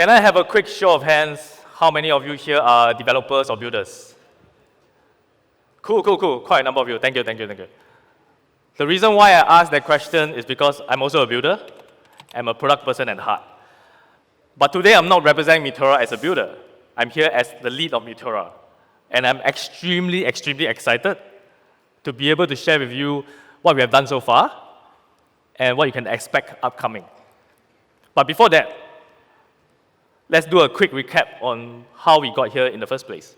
Can I have a quick show of hands? How many of you here are developers or builders? Cool. Quite a number of you. Thank you. The reason why I asked that question is because I'm also a builder. I'm a product person at heart. But today I'm not representing Meteora as a builder. I'm here as the lead of Meteora. And I'm extremely excited to be able to share with you what we have done so far and what you can expect upcoming. But before that, let's do a quick recap on how we got here in the first place.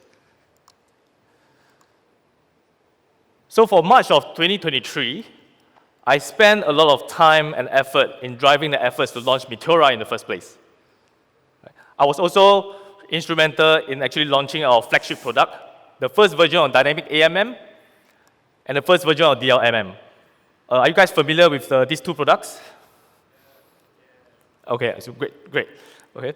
So for March of 2023, I spent a lot of time and effort in driving the efforts to launch Meteora in the first place. I was also instrumental in actually launching our flagship product, the first version of Dynamic AMM and the first version of DLMM. Are you guys familiar with these two products? Okay, so great. Okay.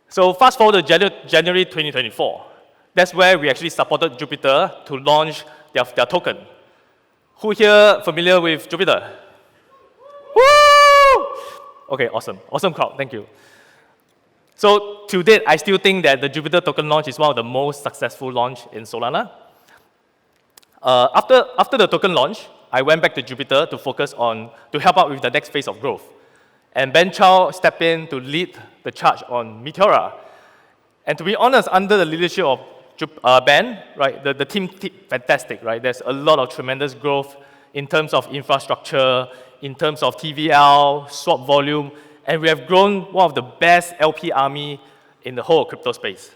So fast forward to January 2024. That's where we actually supported Jupyter to launch their token. Who here familiar with Jupyter? Woo! Okay, awesome crowd, thank you. So to date, I still think that the Jupyter token launch is one of the most successful launch in Solana. After the token launch, I went back to Jupyter to help out with the next phase of growth. And Ben Chow stepped in to lead the charge on Meteora. And to be honest, under the leadership of Ben, right, the team fantastic, right? There's a lot of tremendous growth in terms of infrastructure, in terms of TVL, swap volume, and we have grown one of the best LP army in the whole crypto space.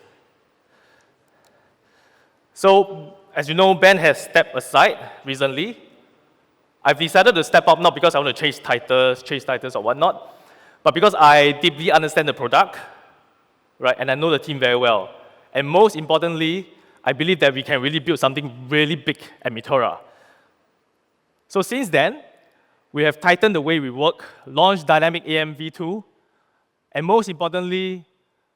So, as you know, Ben has stepped aside recently. I've decided to step up not because I want to chase titles or whatnot, but because I deeply understand the product, right, and I know the team very well. And most importantly, I believe that we can really build something really big at Meteora. So since then, we have tightened the way we work, launched Dynamic AM v2, and most importantly,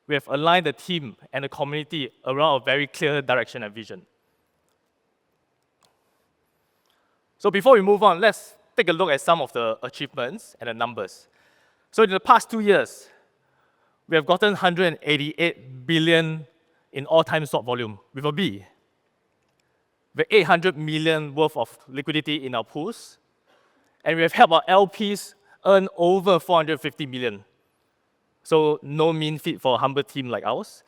we have aligned the team and the community around a very clear direction and vision. So before we move on, let's take a look at some of the achievements and the numbers. So in the past 2 years, we have gotten 188 billion in all-time swap volume with a B. We have 800 million worth of liquidity in our pools, and we have helped our LPs earn over 450 million. So no mean feat for a humble team like ours.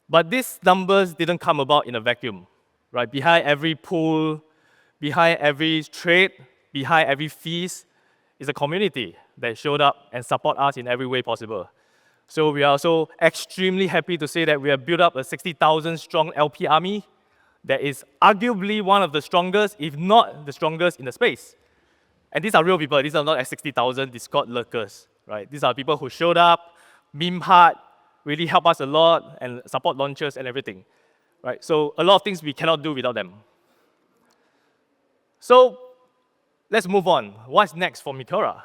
But these numbers didn't come about in a vacuum, right? Behind every pool, behind every trade, behind every fees is a community that showed up and support us in every way possible. So we are also extremely happy to say that we have built up a 60,000 strong LP army that is arguably one of the strongest, if not the strongest in the space. And these are real people. These are not like 60,000 Discord lurkers, right? These are people who showed up, meme hard, really help us a lot, and support launches and everything, right? So a lot of things we cannot do without them. So let's move on. What's next for Meteora?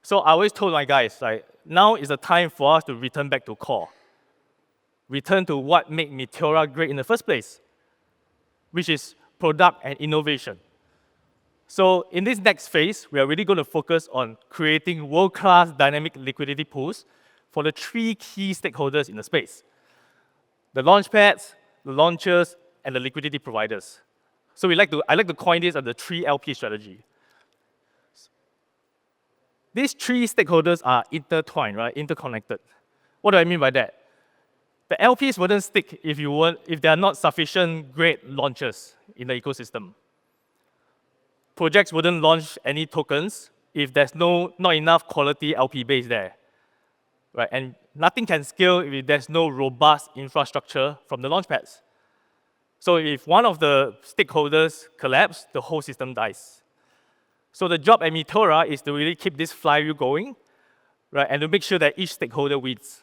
So I always told my guys, like, now is the time for us to return back to core. Return to what made Meteora great in the first place, which is product and innovation. So in this next phase, we are really going to focus on creating world-class dynamic liquidity pools for the 3 key stakeholders in the space: the launchpads, the launchers, and the liquidity providers. So I like to coin this as the 3 LP strategy. These 3 stakeholders are intertwined, right? Interconnected. What do I mean by that? The LPs wouldn't stick if there are not sufficient great launchers in the ecosystem. Projects wouldn't launch any tokens if there's not enough quality LP base there, right? And nothing can scale if there's no robust infrastructure from the launchpads. So if one of the stakeholders collapse, the whole system dies. So the job at Meteora is to really keep this flywheel going, right, and to make sure that each stakeholder wins.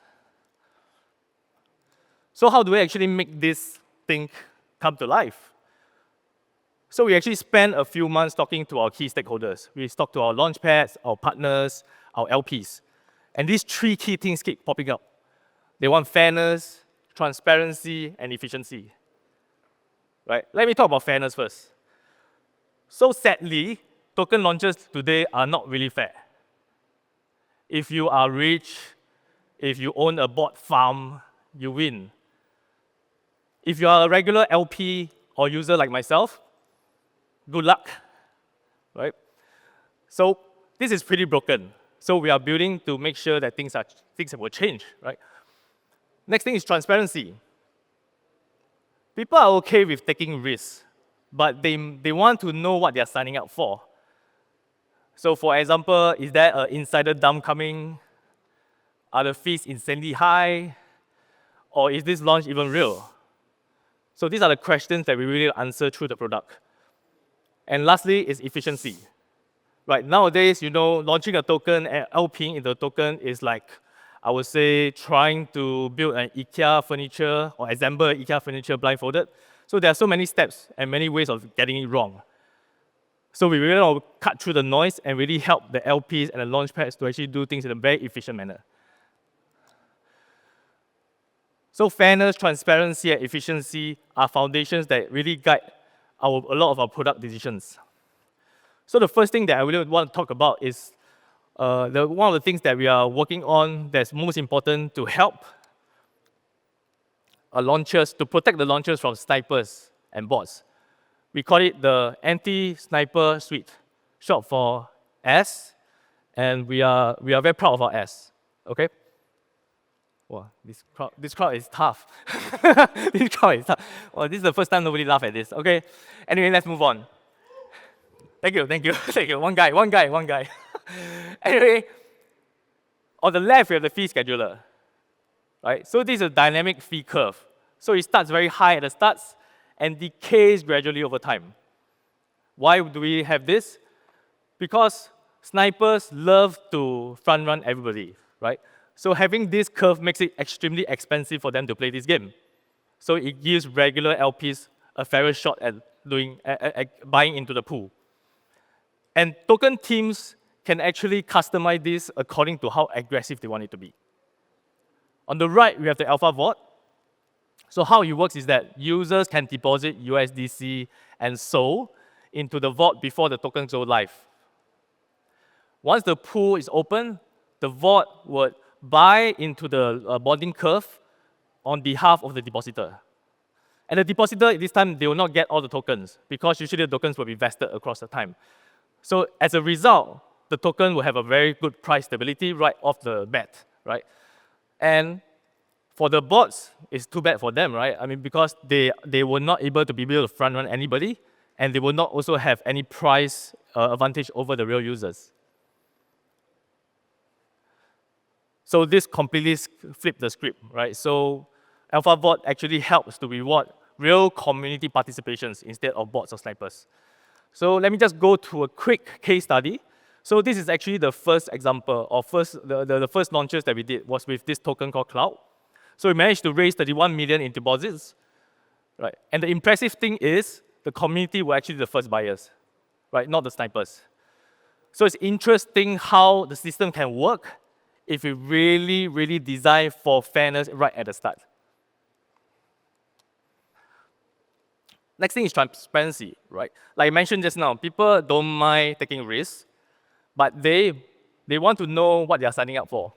So how do we actually make this thing come to life? So we actually spent a few months talking to our key stakeholders. We talked to our launchpads, our partners, our LPs. And these 3 key things keep popping up. They want fairness, transparency, and efficiency. Right? Let me talk about fairness first. So sadly, token launches today are not really fair. If you are rich, If you own a bot farm, you win. If you are a regular LP or user like myself, good luck, right? So this is pretty broken. So we are building to make sure that things will change, right? Next thing is transparency. People are okay with taking risks, but they want to know what they are signing up for. So for example, is there an insider dump coming? Are the fees insanely high? Or is this launch even real? So these are the questions that we really answer through the product. And lastly is efficiency. Right, nowadays, launching a token and LPing in the token is like, I would say, trying to build an IKEA furniture or assemble IKEA furniture blindfolded. So there are so many steps and many ways of getting it wrong. So we really want to cut through the noise and really help the LPs and the launchpads to actually do things in a very efficient manner. So fairness, transparency, and efficiency are foundations that really guide a lot of our product decisions. So the first thing that I really want to talk about is one of the things that we are working on that's most important to help launchers, to protect the launchers from snipers and bots. We call it the anti-sniper suite, short for S, and we are very proud of our S. Okay. Wow, this crowd is tough. This crowd is tough. Well, this is the first time nobody laughed at this. Okay. Anyway, let's move on. Thank you. Thank you. One guy. Anyway, on the left, we have the fee scheduler. Right? So this is a dynamic fee curve. So it starts very high at the start and decays gradually over time. Why do we have this? Because snipers love to front run everybody, right? So having this curve makes it extremely expensive for them to play this game. So it gives regular LPs a fairer shot at buying into the pool. And token teams can actually customize this according to how aggressive they want it to be. On the right, we have the alpha vault. So how it works is that users can deposit USDC and SOL into the vault before the tokens go live. Once the pool is open, the vault would buy into the bonding curve on behalf of the depositor. And the depositor, this time, they will not get all the tokens because usually the tokens will be vested across the time. So as a result, the token will have a very good price stability right off the bat, right? And for the bots, it's too bad for them, right? I mean, because they were not able to be able to front run anybody, and they will not also have any price advantage over the real users. So this completely flipped the script, right? So AlphaBot actually helps to reward real community participations instead of bots or snipers. So let me just go to a quick case study. So this is actually the first example, or the first launches that we did was with this token called Cloud. So we managed to raise 31 million in deposits, right? And the impressive thing is the community were actually the first buyers, right? Not the snipers. So it's interesting how the system can work if we really, really design for fairness right at the start. Next thing is transparency, right? Like I mentioned just now, people don't mind taking risks, but they want to know what they are signing up for.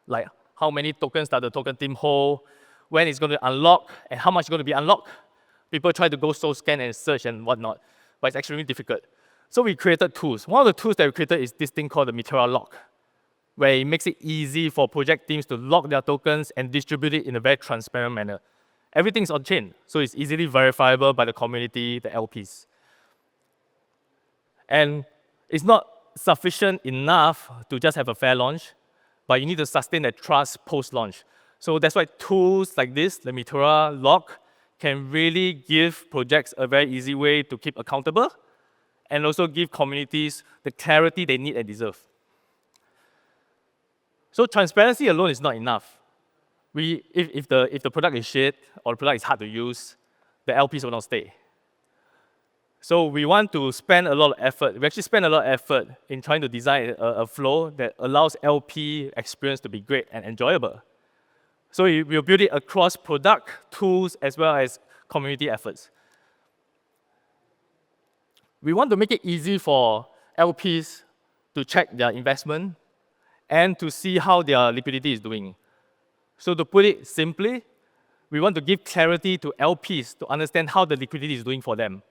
Like how many tokens does the token team hold, when it's going to unlock, and how much is going to be unlocked. People try to go so scan and search and whatnot, but it's extremely difficult. So we created tools. One of the tools that we created is this thing called the Meteora lock, where it makes it easy for project teams to lock their tokens and distribute it in a very transparent manner. Everything's on-chain, so it's easily verifiable by the community, the LPs. And it's not sufficient enough to just have a fair launch, but you need to sustain that trust post-launch. So that's why tools like this, the Meteora lock, can really give projects a very easy way to keep accountable and also give communities the clarity they need and deserve. So transparency alone is not enough. If the product is shit or the product is hard to use, the LPs will not stay. So we want to spend a lot of effort. We actually spend a lot of effort in trying to design a flow that allows LP experience to be great and enjoyable. So we'll build it across product, tools, as well as community efforts. We want to make it easy for LPs to check their investment and to see how their liquidity is doing. So to put it simply, we want to give clarity to LPs to understand how the liquidity is doing for them.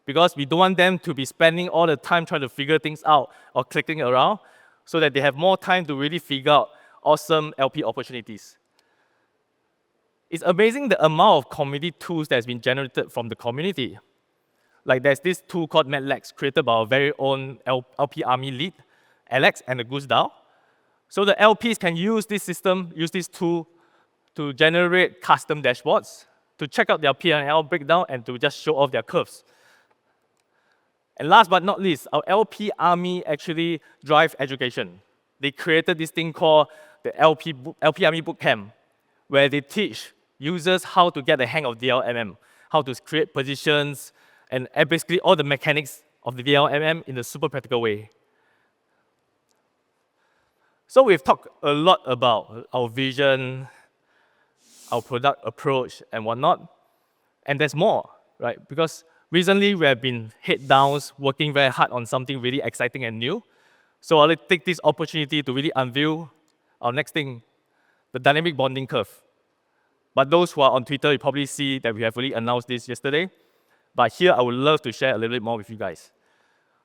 Because we don't want them to be spending all the time trying to figure things out or clicking around, so that they have more time to really figure out awesome LP opportunities. It's amazing the amount of community tools that's been generated from the community. Like there's this tool called MedLex, created by our very own LP Army lead, Alex, and the Goose DAO. So the LPs can use this system, use this tool to generate custom dashboards, to check out their P&L breakdown, and to just show off their curves. And last but not least, our LP Army actually drive education. They created this thing called the LP Army Bootcamp, where they teach users how to get the hang of DLMM, how to create positions, and basically all the mechanics of the DLMM in a super practical way. So we've talked a lot about our vision, our product approach, and whatnot. And there's more, right? Because recently we have been head downs, working very hard on something really exciting and new. So I'll take this opportunity to really unveil our next thing, the dynamic bonding curve. But those who are on Twitter, you probably see that we have already announced this yesterday. But here, I would love to share a little bit more with you guys.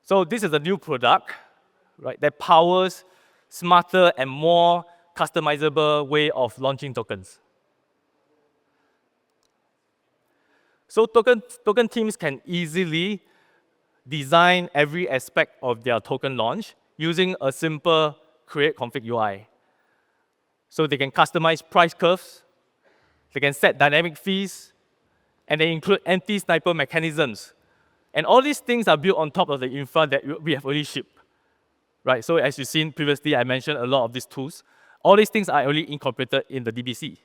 So this is a new product, right, that powers smarter and more customizable way of launching tokens. So token teams can easily design every aspect of their token launch using a simple create config UI. So they can customize price curves, they can set dynamic fees, and they include anti-sniper mechanisms. And all these things are built on top of the infra that we have already shipped. Right? So as you've seen previously, I mentioned a lot of these tools. All these things are already incorporated in the DBC.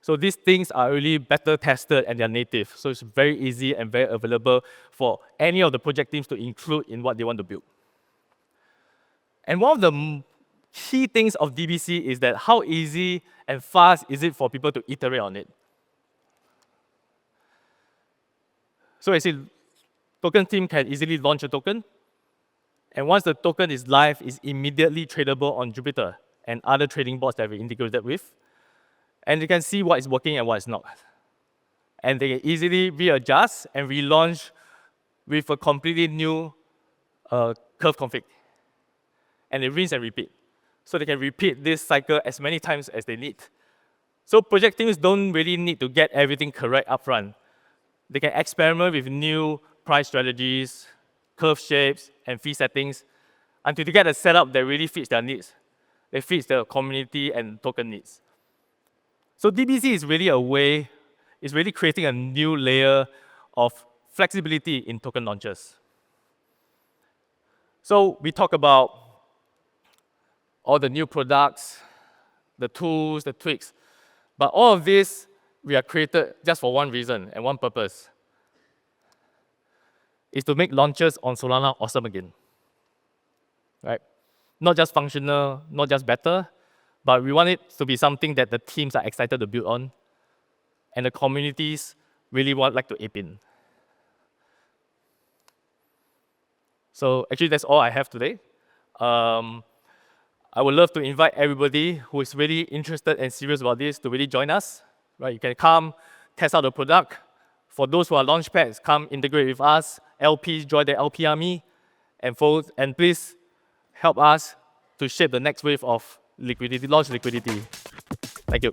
So these things are really better tested and they're native. So it's very easy and very available for any of the project teams to include in what they want to build. And one of the key things of DBC is that how easy and fast is it for people to iterate on it. So as you see, token team can easily launch a token. And once the token is live, it's immediately tradable on Jupiter and other trading bots that we integrated with. And you can see what is working and what is not. And they can easily readjust and relaunch with a completely new curve config. And they rinse and repeat. So they can repeat this cycle as many times as they need. So project teams don't really need to get everything correct upfront. They can experiment with new price strategies, curve shapes, and fee settings until they get a setup that really fits their needs. It fits the community and token needs. So DBC is really a way, it's really creating a new layer of flexibility in token launches. So we talk about all the new products, the tools, the tweaks. But all of this, we are created just for one reason and one purpose. Is to make launches on Solana awesome again. Right? Not just functional, not just better, but we want it to be something that the teams are excited to build on, and the communities really like to ape in. So actually, that's all I have today. I would love to invite everybody who is really interested and serious about this to really join us. Right? You can come, test out the product. For those who are launchpads, come integrate with us. LPs, join the LP Army. And please help us to shape the next wave of liquidity, launch liquidity. Thank you.